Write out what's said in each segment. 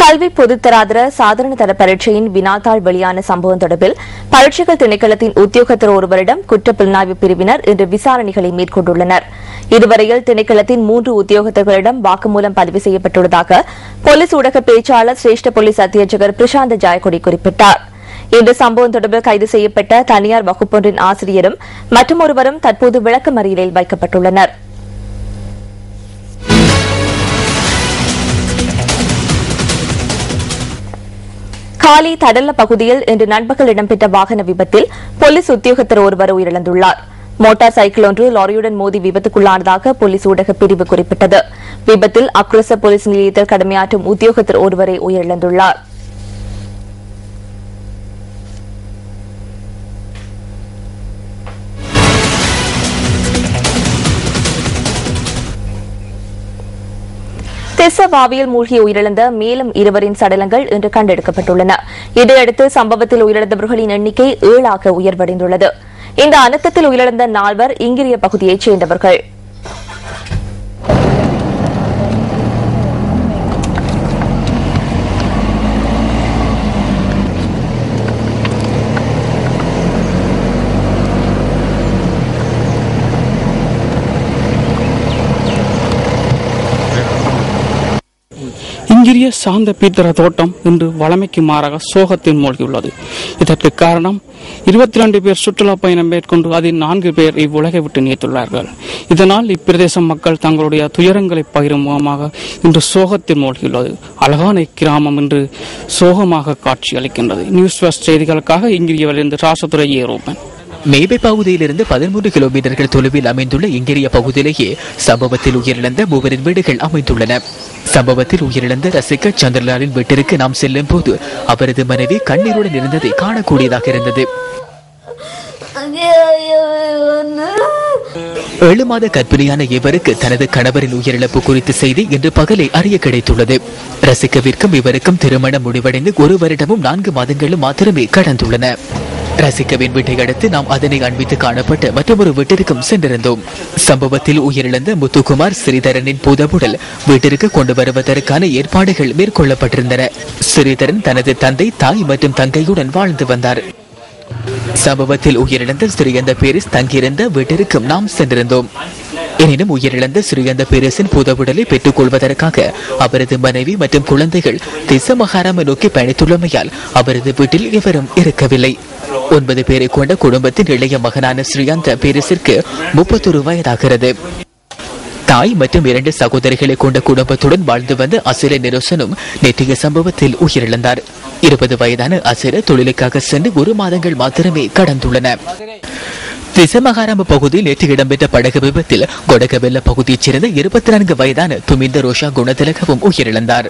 கல்வி பொதுத்தராதர சாதாரண தர பரீட்சையின் வினாத்தாள் வெளியான சம்பவம் தொடர்பில் பரீட்சைகள் திணைக்களத்தின் உத்தியோகத்தர் ஒருவரிடம் குற்றப்புலனாய்வு பிரிவினர் இன்று விசாரணைகளை மேற்கொண்டுள்ளனர். இதுவரையில் திணைக்களத்தின் 3 உத்தியோகத்தர்களிடம் வாக்குமூலம் பதிவு செய்யப்பட்டுள்ளதாக போலீஸ் ஊடக பேச்சாளர் சிரேஷ்ட போலீஸ் அத்தியட்சகர் பிரசாந்த் ஜாயக்கொடி குறிப்பிட்டார். இந்த சம்பவம் தொடர்பில் கைது செய்யப்பட்ட தனியார் வகுப்பொன்றின் ஆசிரியரும் மற்றொருவரும் தற்போது விளக்கமறியலில் வைக்கப்பட்டுள்ளனர். காலி தடல்ல பகுதியில் இன்று நண்பகல் இடம்பெற்ற வாகன விபத்தில் போலீஸ் உத்தியோகத்தர் ஒருவர் உயிரிழந்துள்ளார். மோட்டார் சைக்கிள் ஒன்று லாரியுடன் மோதி விபத்துக்குள்ளானதாக போலீஸ் ஊடக பிரிவு குறிப்பிட்டது. விபத்தில் அக்ரஸ போலீஸ் நிலையத்தில் கடமையாற்றும் உத்தியோகத்தர் ஒருவரை உயிரிழந்துள்ளார். திஸ்ஸவாவியில் மூழ்கி உயிரிழந்த மேலும் 2 சடலங்கள் இன்று கண்டெடுக்கப்பட்டுள்ளன. இதையடுத்து சம்பவத்தில் உயிரிழந்தவர்களின் எண்ணிக்கை 7 உயர்வடைந்துள்ளது. இந்த அனர்த்தத்தில் உயிரிழந்த 4 இங்கிரிய பகுதியைச் சேர்ந்தவர்கள். இங்கிரிய சாந்த பீத்தர தோட்டம் இன்று வளமைக்கு மாறாக சோகத்தில் மூழ்கியுள்ளது. இதற்கு காரணம் 22 பேர் சுற்றுலா பயணம் மேற்கொண்டு அதில் 4 பேர் இவ்வுலகை விட்டு நீத்துள்ளார்கள். இதனால் இப்பிரதேச மக்கள் தங்களுடைய துயரங்களை பகிரும் முகமாக இன்று சோகத்தில் மூழ்கியுள்ளது. அழகான இக்கிராமம் இன்று சோகமாக காட்சியளிக்கின்றது. நியூஸ் ஃபர்ஸ்ட் செய்திகளுக்காக இங்கிரியவரிலிருந்து ராசதுரை ஏரோபன். மேபை பகுதியிலிருந்து 13 கிலோமீட்டர்கள் தொலைவில் அமைந்துள்ள இங்கிரிய பகுதியிலேயே சம்பவத்தில் உயிரிழந்த 3 வீடுகள் அமைந்துள்ளன. சம்பவத்தில் உயிரிழந்த ரசிக சந்திரலாலின் வீட்டிற்கு நாம் செல்லும் போது அவரது மனைவி கண்ணீருடன் இருந்ததை காணக்கூடியதாக இருந்தது. 7 மாத கர்ப்பிணியான இவருக்கு தனது கணவரின் உயிரிழப்பு குறித்த செய்தி இன்று பகலை அறிய கிடைத்துள்ளது. ரசிகவிற்கும் இவருக்கும் திருமணம் முடிவடைந்து 1 வருடமும் 4 மாதங்களும் மாத்திரமே கடந்துள்ளன. ரசிகவின் வீட்டை அடுத்து நாம் அதனை அண்மித்து காணப்பட்ட மற்றொரு வீட்டிற்கும் சென்றிருந்தோம். சம்பவத்தில் உயிரிழந்த முத்துக்குமார் ஸ்ரீதரனின் பூதவுடல் வீட்டிற்கு கொண்டு வருவதற்கான ஏற்பாடுகள் மேற்கொள்ளப்பட்டிருந்தன. ஸ்ரீதரன் தனது தந்தை, தாய் மற்றும் தங்கையுடன் வாழ்ந்து வந்தார். சம்பவத்தில் உயிரிழந்த ஸ்ரீகந்த பேரிஸ் தங்கியிருந்த வீட்டிற்கும் நாம் சென்றிருந்தோம். எனினும் உயிரிழந்த ஸ்ரீகந்த பேரிஸின் பூதவுடலை பெற்றுக் கொள்வதற்காக அவரது மனைவி மற்றும் குழந்தைகள் திசமகாராம நோக்கி பயணித்துள்ளமையால் அவரது வீட்டில் எவரும் இருக்கவில்லை. 9 பேரை கொண்ட குடும்பத்தின் இளைய மகனான ஸ்ரீகாந்த பேரிஸிற்கு 31 வயதாகிறது. தாய் மற்றும் 2 சகோதரிகளை கொண்ட குடும்பத்துடன் வாழ்ந்து வந்த அசிர நிரோசனும் நேற்றைய சம்பவத்தில் உயிரிழந்தார். 20 வயதான அசிர தொழிலுக்காக சென்று 1 மாதங்கள் மாத்திரமே கடந்துள்ளன. திசமகாராம பகுதியில் நேற்று இடம்பெற்ற படகு விபத்தில் கொடகவெல்ல பகுதியைச் சேர்ந்த 24 வயதான துமிந்த ரோஷா குணதிலகவும் உயிரிழந்தார்.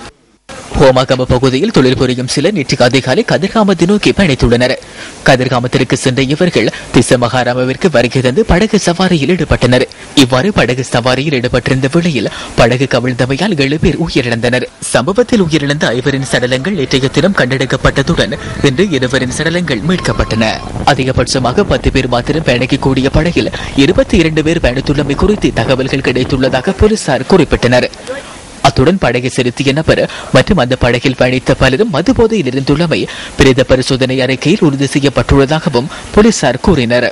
ஹோமாகம பகுதியில் தொழில் புரியும் சிலர் நேற்று அதிகாலை கதிர்காமத்தை நோக்கி பயணித்துள்ளனர். கதிர்காமத்திற்கு சென்ற இவர்கள் திசமகாராமவிற்கு வருகை தந்து படகு சவாரியில் ஈடுபட்டனர். இவ்வாறு படகு சவாரியில் ஈடுபட்டிருந்த வேளையில் படகு கவிழ்ந்தமையால் 7 பேர் உயிரிழந்தனர். சம்பவத்தில் உயிரிழந்த 5 சடலங்கள் நேற்றைய தினம் கண்டெடுக்கப்பட்டதுடன் இன்று 2 சடலங்கள் மீட்கப்பட்டன. அதிகபட்சமாக 10 பேர் மாத்திரம் பயணிக்கக்கூடிய படகில் 22 பேர் பயணித்துள்ளமை குறித்து தகவல்கள் கிடைத்துள்ளதாக போலீசார் குறிப்பிட்டனர். அத்துடன் படகை செலுத்திய நபர் மற்றும் அந்த படகில் பயணித்த பலரும் மது போதையில் இருந்துள்ளமை பிரேத பரிசோதனை அறிக்கையில் உறுதி செய்யப்பட்டுள்ளதாகவும் போலீசார் கூறினர்.